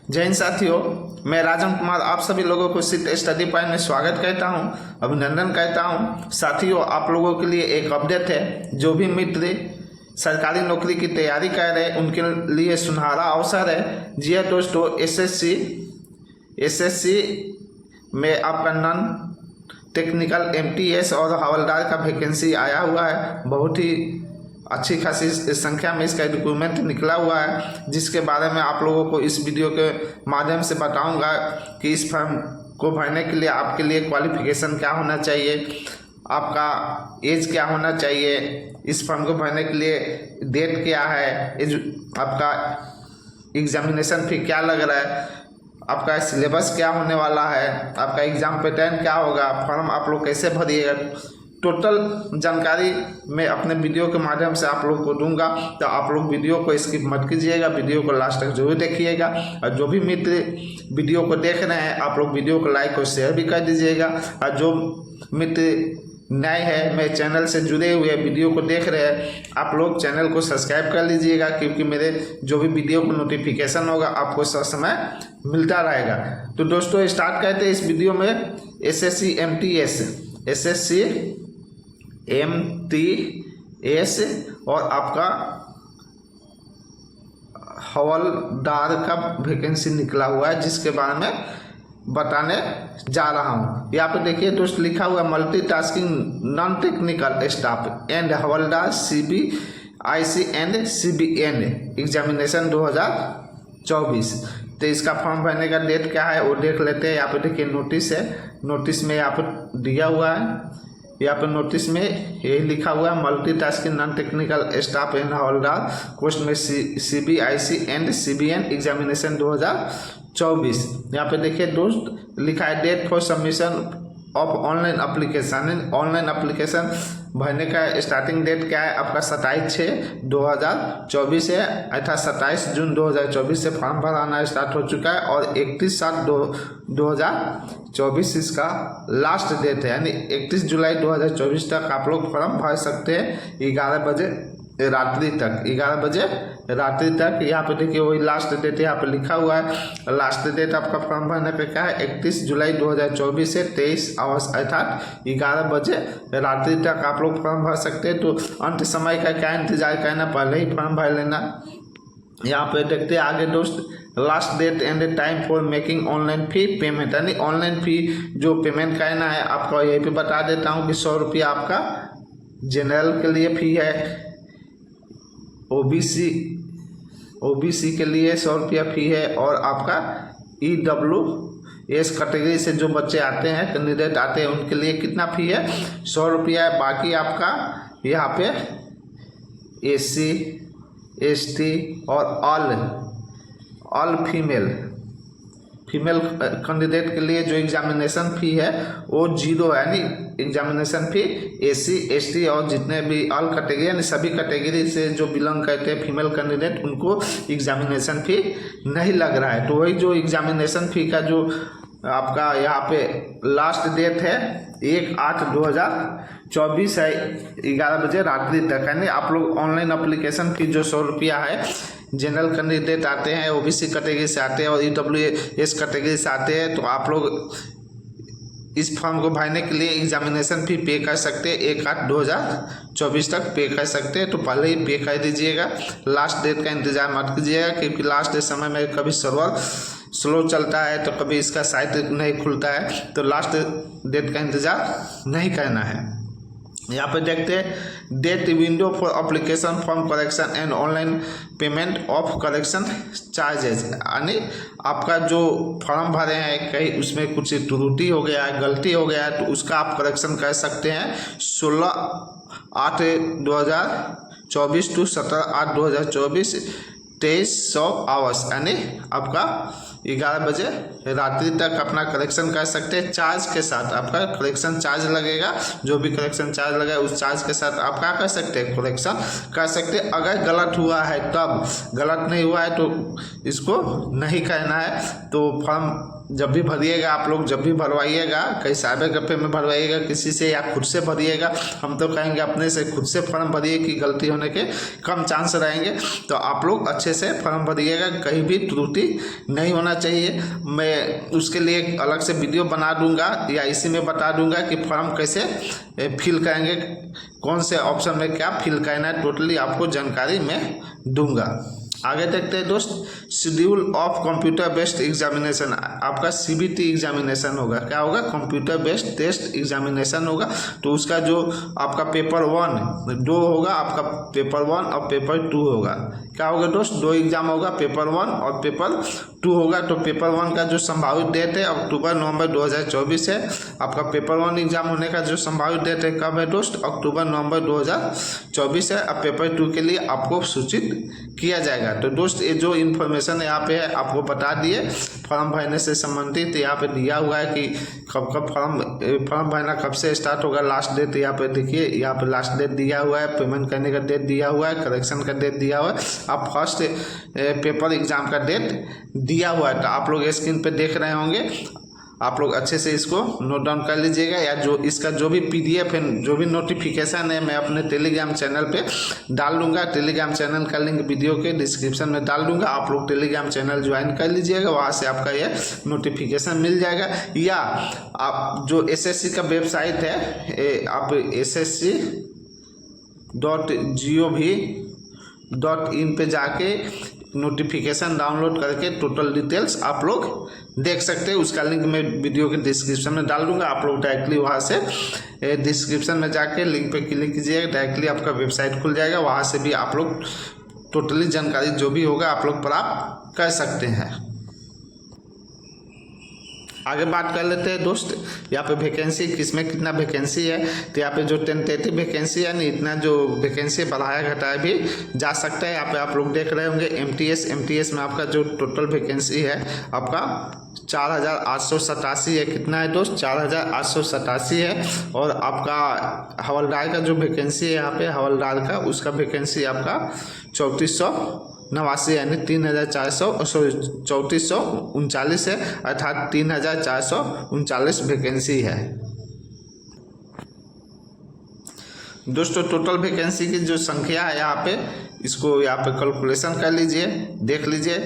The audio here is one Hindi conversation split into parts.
जय हिंद साथियों, मैं राजन कुमार आप सभी लोगों को सिट स्टडी पॉइंट में स्वागत करता हूं, अभिनंदन करता हूं। साथियों, आप लोगों के लिए एक अपडेट है। जो भी मित्र सरकारी नौकरी की तैयारी कर रहे हैं उनके लिए सुनहरा अवसर है। जी हाँ दोस्तों, एसएससी में आपका नॉन टेक्निकल एमटीएस और हवलदार का वैकेंसी आया हुआ है। बहुत ही अच्छी खासी संख्या में इसका रिक्रूटमेंट निकला हुआ है, जिसके बारे में आप लोगों को इस वीडियो के माध्यम से बताऊंगा कि इस फॉर्म को भरने के लिए आपके लिए क्वालिफिकेशन क्या होना चाहिए, आपका एज क्या होना चाहिए, इस फॉर्म को भरने के लिए डेट क्या है, आपका एग्जामिनेशन फी क्या लग रहा है, आपका सिलेबस क्या होने वाला है, आपका एग्जाम पैटर्न क्या होगा, फॉर्म आप लोग कैसे भरिएगा, टोटल जानकारी मैं अपने वीडियो के माध्यम से आप लोग को दूंगा। तो आप लोग वीडियो को स्किप मत कीजिएगा, वीडियो को लास्ट तक जरूर देखिएगा। और जो भी मित्र वीडियो को देख रहे हैं आप लोग वीडियो को लाइक और शेयर भी कर दीजिएगा। और जो मित्र नए हैं मेरे चैनल से जुड़े हुए वीडियो को देख रहे हैं, आप लोग चैनल को सब्सक्राइब कर लीजिएगा, क्योंकि मेरे जो भी वीडियो को नोटिफिकेशन होगा आपको सब समय मिलता रहेगा। तो दोस्तों स्टार्ट करते हैं इस वीडियो में। एसएससी एमटीएस और आपका हवलदार का वैकेंसी निकला हुआ है, जिसके बारे में बताने जा रहा हूं। यहाँ पे देखिए दोस्त, लिखा हुआ multitasking non technical staff and havildar CBIC and CBN examination 2024। तो इसका फॉर्म भरने का डेट क्या है वो देख लेते हैं। यहाँ पे देखिए नोटिस है, नोटिस में यहाँ पर दिया हुआ है। यहाँ पर नोटिस में यही लिखा हुआ है multitasking non technical staff and Havaldar post में CBIC एंड CBN एग्जामिनेशन 2024। यहाँ पे देखिए दोस्त लिखा है date for submission of online application. Online application भरने का स्टार्टिंग डेट क्या है आपका 27/6/2024 है, अर्थात 27 जून 2024 से फॉर्म भराना स्टार्ट हो चुका है और 31/7/2024 इसका लास्ट डेट है, यानी 31 जुलाई 2024 तक आप लोग फॉर्म भर सकते हैं 11 बजे रात्रि तक। 11 बजे रात्रि तक यहाँ पे देखिए वही लास्ट डेट यहाँ पे लिखा हुआ है। लास्ट डेट आपका फॉर्म भरने पे क्या है 31 जुलाई 2024 से 23 आवर्स अर्थात 11 बजे रात्रि तक आप लोग फॉर्म भर सकते हैं। तो अंत समय का क्या इंतजार करना, पहले ही फॉर्म भर लेना। यहाँ पे देखते हैं आगे दोस्त, last date and time for making online fee payment, यानी ऑनलाइन फी जो पेमेंट करना है आपको यहीं पे बता देता हूँ कि 100 रुपया आपका जनरल के लिए फी है, ओबीसी के लिए 100 रुपया फी है, और आपका EWS कैटेगरी से जो बच्चे आते हैं, कैंडिडेट आते हैं, उनके लिए कितना फी है 100 रुपया है। बाकी आपका यहाँ पे SC ST और ऑल फीमेल कैंडिडेट के लिए जो एग्जामिनेशन फ़ी है वो 0 है, यानी एग्जामिनेशन फ़ी SC ST और जितने भी ऑल कैटेगरी यानी सभी कैटेगरी से जो बिलोंग करते हैं फीमेल कैंडिडेट, उनको एग्जामिनेशन फ़ी नहीं लग रहा है। तो वही जो एग्जामिनेशन फ़ी का जो आपका यहाँ पे लास्ट डेट है 1/8/2024 है, 11 बजे रात्रि तक, यानी आप लोग ऑनलाइन एप्लीकेशन फी जो 100 रुपया है, जनरल कैंडिडेट आते हैं, ओबीसी कैटेगरी से आते हैं और EWS कैटेगरी से आते हैं, तो आप लोग इस फॉर्म को भरने के लिए एग्जामिनेशन फी पे कर सकते हैं 1/8/2024 तक पे कर सकते हैं। तो पहले ही पे कर दीजिएगा, लास्ट डेट का इंतजार मत कीजिएगा, क्योंकि लास्ट डेट समय में कभी सर्वर स्लो चलता है तो कभी इसका साइट नहीं खुलता है, तो लास्ट डेट का इंतजार नहीं करना है। यहाँ पे देखते हैं date window for application form correction and online payment of correction charges, यानी आपका जो फॉर्म भरे हैं कहीं उसमें कुछ त्रुटि हो गया है, गलती हो गया है, तो उसका आप करेक्शन कर सकते हैं 16/8/2024 टू 17/8/2024 2300 आवर्स, यानी आपका 11 बजे रात्रि तक अपना करेक्शन कर सकते हैं। चार्ज के साथ आपका करेक्शन चार्ज लगेगा, जो भी करेक्शन चार्ज लगेगा उस चार्ज के साथ आप क्या कर सकते हैं, करेक्शन कर सकते हैं। अगर गलत हुआ है तब, गलत नहीं हुआ है तो इसको नहीं करना है। तो फॉर्म जब भी भरिएगा आप लोग, जब भी भरवाइएगा, कहीं साइबर कैफे में भरवाइएगा किसी से या खुद से भरिएगा, हम तो कहेंगे अपने से खुद से फॉर्म भरिए कि गलती होने के कम चांस रहेंगे। तो आप लोग अच्छे से फॉर्म भरिएगा, कहीं भी त्रुटि नहीं होना चाहिए। मैं उसके लिए अलग से वीडियो बना दूंगा या इसी में बता दूंगा कि फॉर्म कैसे फिल करेंगे, कौन से ऑप्शन में क्या फिल करना है, टोटली आपको जानकारी मैं दूंगा। आगे देखते हैं दोस्त, schedule of computer based examination. आपका CBT एग्जामिनेशन होगा, क्या होगा, कंप्यूटर बेस्ड टेस्ट एग्जामिनेशन होगा। तो उसका जो आपका पेपर 1 2 होगा, आपका पेपर 1 और पेपर 2 होगा। क्या होगा दोस्त, 2 एग्जाम होगा, पेपर 1 और पेपर 2 होगा। तो पेपर 1 का जो संभावित डेट है अक्टूबर-नवंबर 2024 है। आपका पेपर 1 एग्जाम होने का जो संभावित डेट है कब है दोस्त, अक्टूबर-नवंबर 2024 है। अब पेपर 2 के लिए आपको सूचित किया जाएगा। तो दोस्त ये जो इन्फॉर्मेशन यहाँ पे है आपको बता दिए, फॉर्म भरने से संबंधित यहाँ पे दिया हुआ है कि कब फॉर्म भरना कब से स्टार्ट होगा। लास्ट डेट यहाँ पे देखिए, यहाँ पे लास्ट डेट दिया हुआ है, पेमेंट करने का डेट दिया हुआ है, करेक्शन का डेट दिया हुआ है, आप फर्स्ट पेपर एग्जाम का डेट दिया हुआ है। तो आप लोग स्क्रीन पे देख रहे होंगे, आप लोग अच्छे से इसको नोट डाउन कर लीजिएगा। या जो इसका जो भी PDF है, जो भी नोटिफिकेशन है, मैं अपने टेलीग्राम चैनल पे डाल दूंगा। टेलीग्राम चैनल का लिंक वीडियो के डिस्क्रिप्शन में डाल दूंगा, आप लोग टेलीग्राम चैनल ज्वाइन कर लीजिएगा, वहाँ से आपका ये नोटिफिकेशन मिल जाएगा। या आप जो SSC का वेबसाइट है, आप ssc.gov.in पे जाके नोटिफिकेशन डाउनलोड करके टोटल डिटेल्स आप लोग देख सकते हैं। उसका लिंक मैं वीडियो के डिस्क्रिप्शन में डाल दूंगा, आप लोग डायरेक्टली वहाँ से डिस्क्रिप्शन में जाके लिंक पे क्लिक कीजिएगा, डायरेक्टली आपका वेबसाइट खुल जाएगा। वहाँ से भी आप लोग टोटली जानकारी जो भी होगा आप लोग प्राप्त कर सकते हैं। आगे बात कर लेते हैं दोस्त, यहाँ पे वैकेंसी किसमें कितना वैकेंसी है। तो यहाँ पे जो टेंटेटिव वैकेंसी है, इतना जो वैकेंसी बढ़ाया घटाया भी जा सकता है। यहाँ पे आप लोग देख रहे होंगे MTS में आपका जो टोटल वैकेंसी है आपका 4887 है। कितना है दोस्त, 4887 है। और आपका हवलदार का जो वैकेंसी है यहाँ पे हवलदार का, उसका वैकेंसी आपका 3489 यानी 3439 है, अर्थात 3439 वैकेंसी है। दोस्तों टोटल वैकेंसी की जो संख्या है यहाँ पे, इसको यहाँ पे कैलकुलेशन कर लीजिए, देख लीजिए।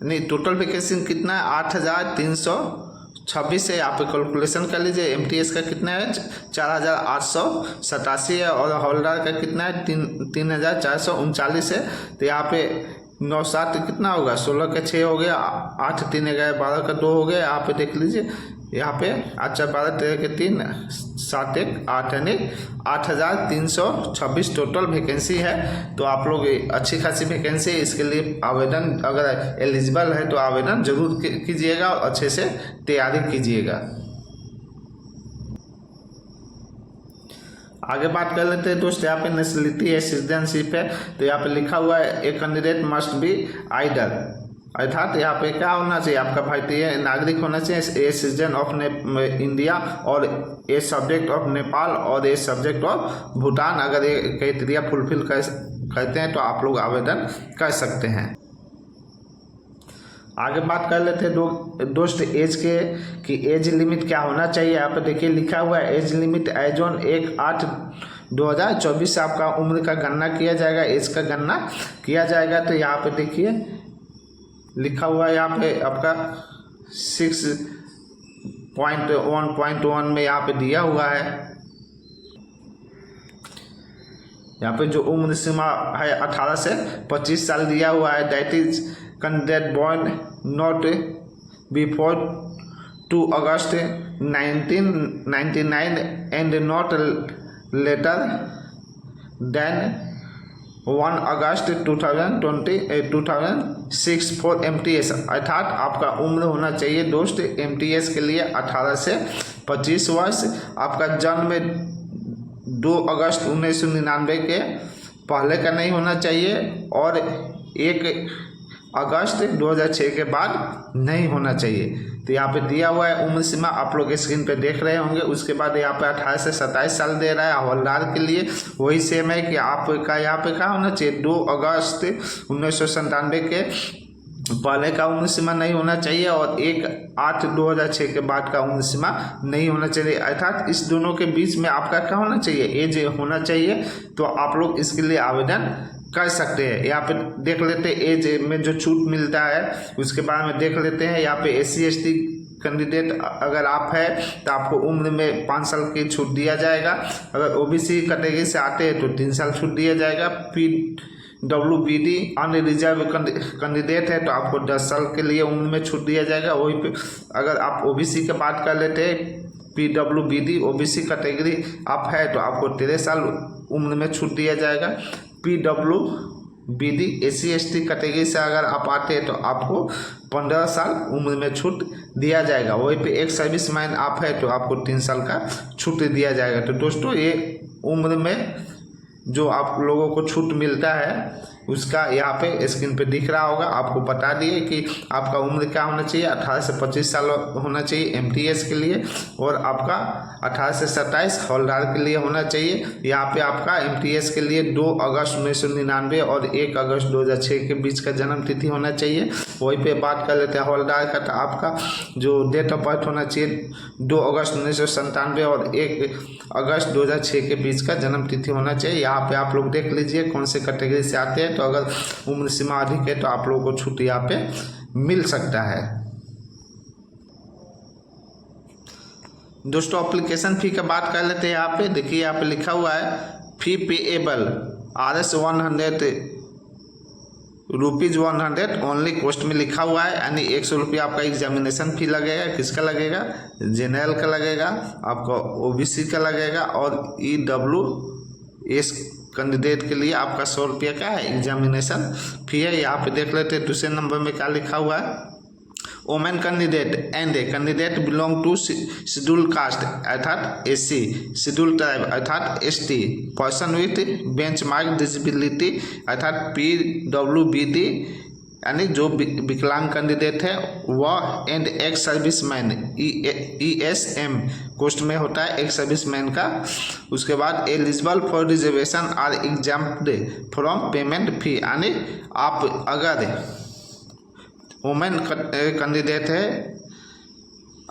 नहीं, टोटल वैकेंसी कितना है, 8326 है। यहाँ पे कैलकुलेशन कर लीजिए। MTS का कितना है, 4887 है। और हवलदार का कितना है, 3439 है। तो यहाँ पे 9 7 कितना होगा, 16 का 6 हो गया, 8 3 गए, 12 का 2 हो गया। यहाँ पे देख लीजिए, यहाँ पे 4 12 13 के 3 7 1 8 यानी 8326 टोटल वैकेंसी है। तो आप लोग अच्छी खासी वैकेंसी है, इसके लिए आवेदन अगर एलिजिबल है तो आवेदन जरूर कीजिएगा और अच्छे से तैयारी कीजिएगा। आगे बात कर लेते हैं दोस्त, यहाँ पे नेशनलिटी है, सिटीजनशिप है। तो यहाँ पे लिखा हुआ है a candidate must be either, अर्थात यहाँ पे क्या होना चाहिए, आपका भारतीय नागरिक होना चाहिए, ए सिटीजन ऑफ इंडिया और ए सब्जेक्ट ऑफ नेपाल और ए सब्जेक्ट ऑफ भूटान। अगर ये क्राइटेरिया फुलफिल करते हैं तो आप लोग आवेदन कर सकते हैं। आगे बात कर लेते हैं दोस्त एज के, कि एज लिमिट क्या होना चाहिए। यहाँ पे देखिए लिखा हुआ है एज लिमिट एज ऑन 1/8/2024 से आपका उम्र का गणना किया जाएगा, एज का गणना किया जाएगा। तो यहाँ पे देखिए लिखा हुआ है, यहाँ पे आपका 6.1.1 में यहाँ पे दिया हुआ है। यहाँ पे जो उम्र सीमा है 18 से 25 साल दिया हुआ है। That is candidate born not before 2 August 1999 and not later than 1 August 2006 for MTS, अर्थात आपका उम्र होना चाहिए दोस्त MTS के लिए 18 से 25 वर्ष। आपका जन्म 2 अगस्त 1999 के पहले का नहीं होना चाहिए और 1 अगस्त 2006 के बाद नहीं होना चाहिए। तो यहाँ पे दिया हुआ है उम्र सीमा, आप लोग स्क्रीन पे देख रहे होंगे। उसके बाद यहाँ पे 18 से 27 साल दे रहा है हवलदार के लिए। वही सेम है कि आपका यहाँ पे क्या होना चाहिए, 2 अगस्त 1997 के पहले का उम्र सीमा नहीं होना चाहिए और 1/8/2006 के बाद का उम्र सीमा नहीं होना चाहिए। अर्थात इस दोनों के बीच में आपका क्या होना चाहिए, एज होना चाहिए। तो आप लोग इसके लिए आवेदन कर सकते हैं। यहाँ पे देख लेते हैं एज में जो छूट मिलता है उसके बारे में देख लेते हैं। यहाँ पे SC ST कैंडिडेट अगर आप है तो आपको उम्र में 5 साल की छूट दिया जाएगा। अगर OBC कैटेगरी से आते हैं तो 3 साल छूट दिया जाएगा। PWBD अन्य रिजर्व कैंडिडेट है तो आपको 10 साल के लिए उम्र में छूट दिया जाएगा। वही पे अगर आप OBC की बात कर लेते हैं, PWBD OBC कैटेगरी आप है तो आपको 13 साल उम्र में छूट दिया जाएगा। PWBD SC ST कैटेगरी से अगर आप आते हैं तो आपको 15 साल उम्र में छूट दिया जाएगा। वहीं पे एक सर्विसमैन आप है तो आपको 3 साल का छूट दिया जाएगा। तो दोस्तों ये उम्र में जो आप लोगों को छूट मिलता है उसका यहाँ पे स्क्रीन पे दिख रहा होगा। आपको बता दिए कि आपका उम्र क्या होना चाहिए, 18 से 25 साल होना चाहिए MTS के लिए और आपका 18 से 27 हवलदार के लिए होना चाहिए। यहाँ पे आपका MTS के लिए 2 अगस्त 1999 और 1 अगस्त 2006 के बीच का जन्म तिथि होना चाहिए। वहीं पे बात कर लेते हैं हवलदार का, तो आपका जो डेट ऑफ बर्थ होना चाहिए 2 अगस्त 1997 और 1 अगस्त 2006 के बीच का जन्म तिथि होना चाहिए। यहाँ पे आप लोग देख लीजिए कौन से कैटेगरी से आते हैं। तो अगर उम्र सीमा अधिक है तो आप लोगों को छूट यहाँ पे मिल सकता है। दोस्तों एप्लीकेशन फी की बात कर लेते हैं। यहाँ पे देखिए, यहाँ पे लिखा हुआ है फी पेएबल RS 100 ₹100 ओनली कॉस्ट में लिखा हुआ है। यानी 100 रुपया आपका एग्जामिनेशन फी लगेगा। किसका लगेगा, जनरल का लगेगा, आपका OBC का लगेगा और EWS कैंडिडेट के लिए आपका 100 रुपया का है एग्जामिनेशन फी है। यहाँ पे देख लेते हैं दूसरे नंबर में क्या लिखा हुआ है, women candidate and candidate belong to schedule caste अर्थात SC, शेड्यूल ट्राइब अर्थात ST, person with benchmark disability अर्थात PWBD यानी जो विकलांग कैंडिडेट है वह, एंड एक्स सर्विसमैन ESM कोस्ट में होता है एक सर्विसमैन का। उसके बाद eligible for reservation are exempted from payment fee, यानी आप अगर वुमेन कैंडिडेट है,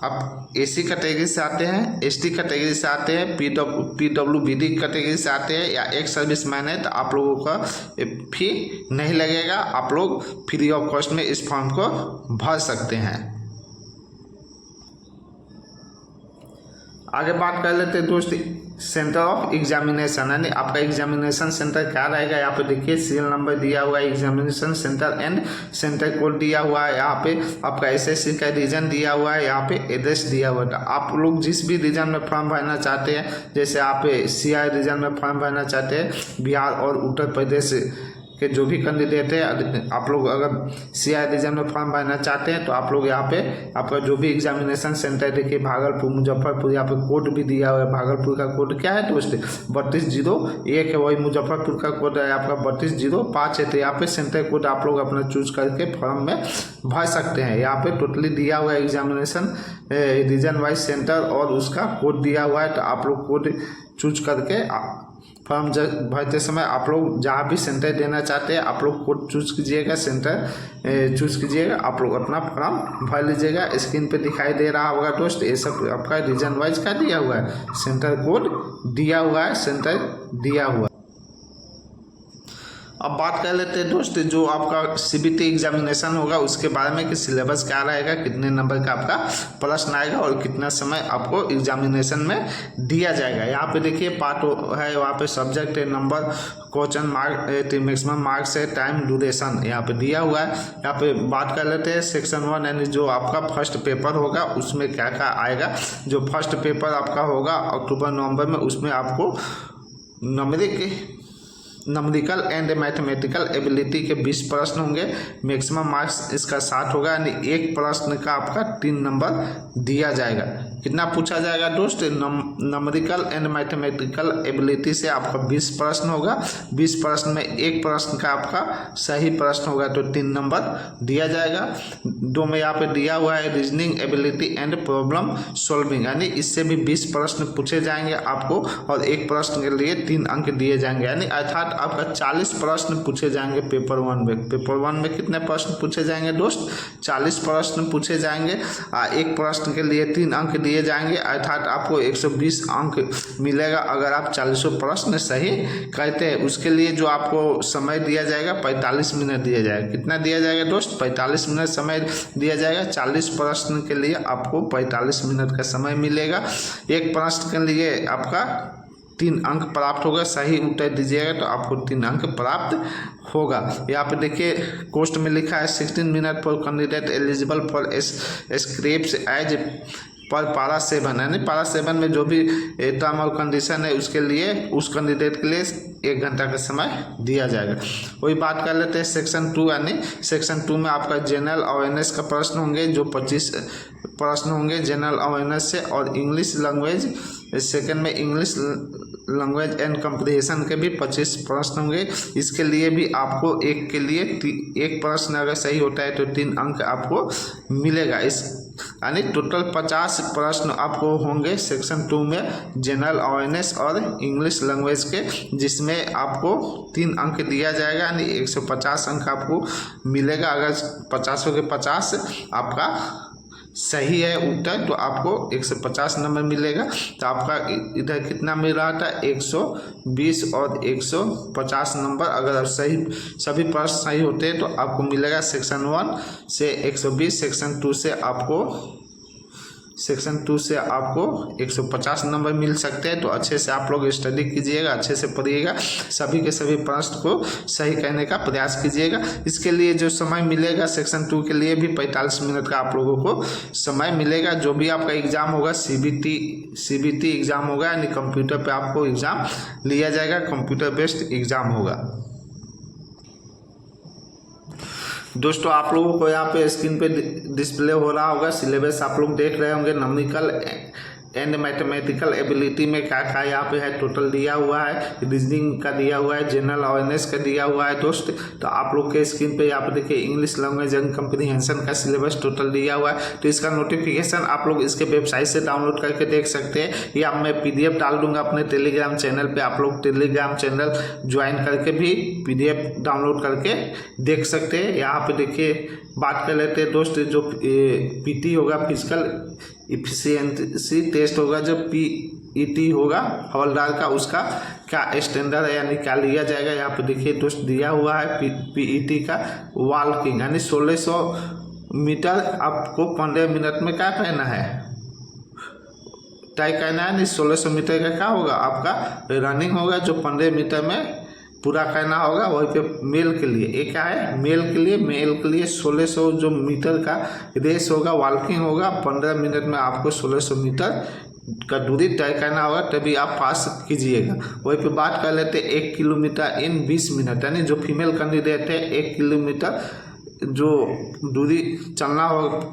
आप SC कैटेगरी से आते हैं, ST कैटेगरी से आते हैं, PWBD कैटेगरी से आते हैं या एक सर्विसमैन है तो आप लोगों का फी नहीं लगेगा। आप लोग फ्री ऑफ कॉस्ट में इस फॉर्म को भर सकते हैं। आगे बात कर लेते हैं दोस्त सेंटर ऑफ एग्जामिनेशन, यानी आपका एग्जामिनेशन सेंटर क्या रहेगा। यहाँ पे देखिए सीरियल नंबर दिया हुआ है, examination centre and centre code दिया हुआ है। यहाँ पे आपका SSC का रीजन दिया हुआ है, यहाँ पे एड्रेस दिया हुआ है। आप लोग जिस भी रीजन में फॉर्म भरना चाहते हैं, जैसे आप CI रीजन में फॉर्म भरना चाहते हैं, बिहार और उत्तर प्रदेश के जो भी कैंडिडेट है, आप लोग अगर CI रीजन में फॉर्म भरना चाहते हैं तो आप लोग यहाँ पे आपका जो भी एग्जामिनेशन सेंटर देखिए भागलपुर, मुजफ्फरपुर, यहाँ पे कोड भी दिया हुआ है। भागलपुर का कोड क्या है दोस्त, 3201 है। वही मुजफ्फरपुर का कोड है आपका 3205 है। तो यहाँ पे सेंटर कोड आप लोग अपना चूज करके फॉर्म में भर सकते हैं। यहाँ पे टोटली दिया हुआ है एग्जामिनेशन रीजन वाइज सेंटर और उसका कोड दिया हुआ है। तो आप लोग कोड चूज करके फॉर्म भरते समय आप लोग जहाँ भी सेंटर देना चाहते हैं आप लोग कोड चूज कीजिएगा, सेंटर चूज कीजिएगा, आप लोग अपना फॉर्म भर लीजिएगा। स्क्रीन पे दिखाई दे रहा होगा दोस्त, ये सब आपका रीजन वाइज का दिया हुआ है, सेंटर कोड दिया हुआ है, सेंटर दिया हुआ है। अब बात कर लेते हैं दोस्त जो आपका CBT एग्जामिनेशन होगा उसके बारे में कि सिलेबस क्या रहेगा, कितने नंबर का आपका प्रश्न आएगा और कितना समय आपको एग्जामिनेशन में दिया जाएगा। यहाँ पे देखिए पार्ट है, वहाँ पे सब्जेक्ट है, number, question mark, maximum marks है, टाइम, ड्यूरेशन यहाँ पे दिया हुआ है। यहाँ पे बात कर लेते हैं सेक्शन 1 यानी जो आपका फर्स्ट पेपर होगा उसमें क्या क्या आएगा। जो फर्स्ट पेपर आपका होगा अक्टूबर नवंबर में, उसमें आपको नंबरिकल एंड मैथमेटिकल एबिलिटी के 20 प्रश्न होंगे। मैक्सिमम मार्क्स इसका 60 होगा, यानी एक प्रश्न का आपका 3 नंबर दिया जाएगा। कितना पूछा जाएगा दोस्त? नंबरिकल एंड मैथमेटिकल एबिलिटी से आपका 20 प्रश्न होगा। 20 प्रश्न में एक प्रश्न का आपका सही प्रश्न होगा तो 3 नंबर दिया जाएगा। दो में यहाँ पे दिया हुआ है reasoning ability and problem solving, यानी इससे भी 20 प्रश्न पूछे जाएंगे आपको और एक प्रश्न के लिए 3 अंक दिए जाएंगे, यानी अर्थात आपका 40 प्रश्न पूछे जाएंगे पेपर 1 में। पेपर 1 में कितने प्रश्न पूछे जाएंगे दोस्त? 40 प्रश्न पूछे जाएंगे। एक प्रश्न के लिए 3 अंक दिए जाएंगे, अर्थात आपको 120 अंक मिलेगा अगर आप 40 प्रश्न सही कहते हैं। उसके लिए जो आपको समय दिया जाएगा 45 मिनट दिया जाएगा। कितना दिया जाएगा दोस्त? 45 मिनट समय दिया जाएगा। 40 प्रश्न के लिए आपको 45 मिनट का समय मिलेगा। एक प्रश्न के लिए आपका 3 अंक प्राप्त होगा। सही उत्तर दीजिएगा तो आपको 3 अंक प्राप्त होगा। यहाँ पे देखिए कोस्ट में लिखा है 16 minute for candidate eligible for scripts as per para 7, यानी पारा 7 में जो भी टर्म और कंडीशन है उसके लिए उस कैंडिडेट के लिए 1 घंटा का समय दिया जाएगा। वही बात कर लेते हैं सेक्शन 2, यानी सेक्शन 2 में आपका जनरल अवेयरनेस का प्रश्न होंगे जो 25 प्रश्न होंगे जनरल अवेयरनेस से, और इंग्लिश लैंग्वेज सेकंड में इंग्लिश लैंग्वेज एंड कंप्रिहेंशन के भी 25 प्रश्न होंगे। इसके लिए भी आपको एक के लिए एक प्रश्न अगर सही होता है तो 3 अंक आपको मिलेगा। इस यानी टोटल 50 प्रश्न आपको होंगे सेक्शन 2 में जनरल अवेयरनेस और इंग्लिश लैंग्वेज के, जिसमें आपको 3 अंक दिया जाएगा, यानी 150 अंक आपको मिलेगा। अगर 50 के 50 आपका सही है उत्तर तो आपको 150 नंबर मिलेगा। तो आपका इधर कितना मिल रहा था? 120 और 150 नंबर। अगर आप सभी प्रश्न सही होते हैं तो आपको मिलेगा सेक्शन 1 से 120, सेक्शन 2 से आपको 150 नंबर मिल सकते हैं। तो अच्छे से आप लोग स्टडी कीजिएगा, अच्छे से पढ़िएगा, सभी के सभी प्रश्न को सही कहने का प्रयास कीजिएगा। इसके लिए जो समय मिलेगा सेक्शन 2 के लिए भी 45 मिनट का आप लोगों को समय मिलेगा। जो भी आपका एग्जाम होगा सीबीटी एग्जाम होगा, यानी कंप्यूटर पे आपको एग्जाम लिया जाएगा, कंप्यूटर बेस्ड एग्जाम होगा। दोस्तों आप लोगों को यहाँ पे स्क्रीन पे डिस्प्ले हो रहा होगा सिलेबस, आप लोग देख रहे होंगे। न्यूमेरिकल एंड मैथमेटिकल एबिलिटी में क्या क्या यहाँ पे है टोटल दिया हुआ है। रीजनिंग का दिया हुआ है, जनरल अवेयरनेस का दिया हुआ है दोस्त। तो आप लोग के स्क्रीन पे यहाँ पे देखिए इंग्लिश लैंग्वेज एंड कंप्रीहेंशन का सिलेबस टोटल दिया हुआ है। तो इसका नोटिफिकेशन आप लोग इसके वेबसाइट से डाउनलोड करके देख सकते हैं, या मैं PDF डाल दूंगा अपने टेलीग्राम चैनल पर। आप लोग टेलीग्राम चैनल ज्वाइन करके भी PDF डाउनलोड करके देख सकते हैं। यहाँ पे देखिए बात कर लेते हैं दोस्त, जो PT होगा फिजिकल इफिशिएंसी टेस्ट होगा, जो PET होगा हवलदार का, उसका क्या स्टैंडर्ड है यानी क्या लिया जाएगा। यहाँ पे देखिए दोस्त दिया हुआ है PET का वॉकिंग, यानी 1600 मीटर आपको 15 मिनट में क्या कहना है, तय करना है। 1600 मीटर का क्या होगा आपका रनिंग होगा, जो 15 मीटर में पूरा करना होगा। वहीं पे मेल के लिए ये क्या है, मेल के लिए 1600 जो मीटर का रेस होगा, वॉकिंग होगा, 15 मिनट में आपको 1600 मीटर का दूरी तय करना होगा, तभी आप पास कीजिएगा। वहीं पे बात कर लेते हैं 1 किलोमीटर इन 20 मिनट, यानी जो फीमेल कैंडिडेट है 1 किलोमीटर जो दूरी चलना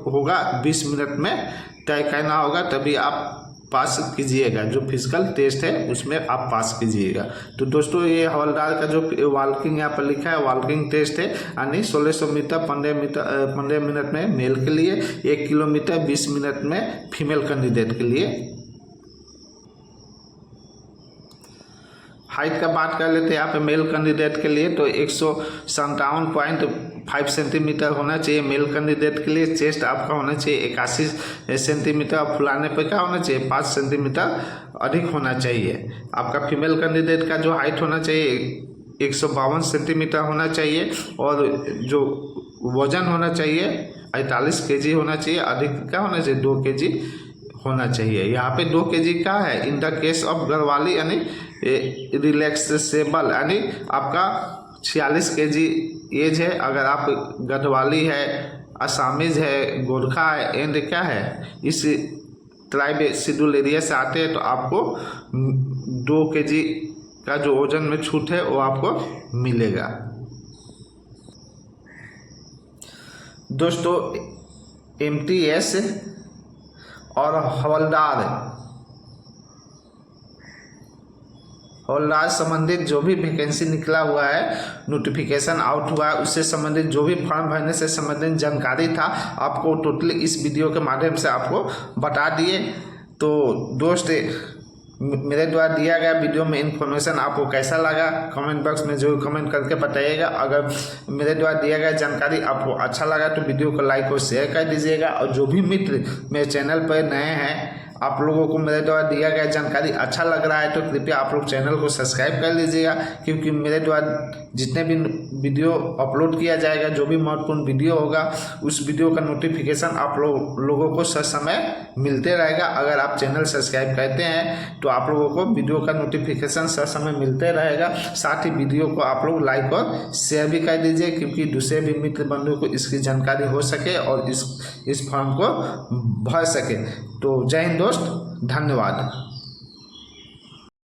होगा 20 मिनट में तय करना होगा, तभी आप पास कीजिएगा। जो फिजिकल टेस्ट है उसमें आप पास कीजिएगा। तो दोस्तों ये हवलदार का जो वॉकिंग यहाँ पर लिखा है वॉकिंग टेस्ट है, यानी 1600 मीटर 15 मिनट में मेल के लिए, 1 किलोमीटर 20 मिनट में फीमेल कैंडिडेट के लिए। हाइट का बात कर लेते हैं यहाँ पे मेल कैंडिडेट के लिए, तो 157.5 सेंटीमीटर होना चाहिए मेल कैंडिडेट के लिए। चेस्ट आपका होना चाहिए 81 सेंटीमीटर, और फुलाने पे क्या होना चाहिए 5 सेंटीमीटर अधिक होना चाहिए। आपका फीमेल कैंडिडेट का जो हाइट होना चाहिए 152 सेंटीमीटर होना चाहिए, और जो वजन होना चाहिए 48 kg होना चाहिए, अधिक क्या होना चाहिए 2 kg होना चाहिए। यहाँ पे 2 kg का है in the case of Garhwali, यानी रिलैक्सेबल, यानी आपका 46 kg एज है। अगर आप गढ़वाली है, असामीज है, गोरखा है, एंड क्या है इस ट्राइब शेड्यूल एरिया से आते हैं तो आपको 2 kg का जो ओजन में छूट है वो आपको मिलेगा। दोस्तों MTS और हवलदार संबंधित जो भी वैकेंसी निकला हुआ है, नोटिफिकेशन आउट हुआ है, उससे संबंधित जो भी फॉर्म भरने से संबंधित जानकारी था आपको टोटली इस वीडियो के माध्यम से आपको बता दिए। तो दोस्त मेरे द्वारा दिया गया वीडियो में इन्फॉर्मेशन आपको कैसा लगा कमेंट बॉक्स में जरूर कमेंट करके बताइएगा। अगर मेरे द्वारा दिया गया जानकारी आपको अच्छा लगा तो वीडियो को लाइक और शेयर कर दीजिएगा। और जो भी मित्र मेरे चैनल पर नए हैं, आप लोगों को मेरे द्वारा दिया गया जानकारी अच्छा लग रहा है तो कृपया आप लोग चैनल को सब्सक्राइब कर लीजिएगा, क्योंकि मेरे द्वारा जितने भी वीडियो अपलोड किया जाएगा, जो भी महत्वपूर्ण वीडियो होगा, उस वीडियो का नोटिफिकेशन आप लोगों को समय मिलते रहेगा। अगर आप चैनल सब्सक्राइब करते हैं तो आप लोगों को वीडियो का नोटिफिकेशन समय मिलते रहेगा। साथ ही वीडियो को आप लोग लाइक और शेयर भी कर दीजिए, क्योंकि दूसरे भी मित्र बंधु को इसकी जानकारी हो सके और इस फॉर्म को भर सके। तो जय हिंद दोस्त, धन्यवाद।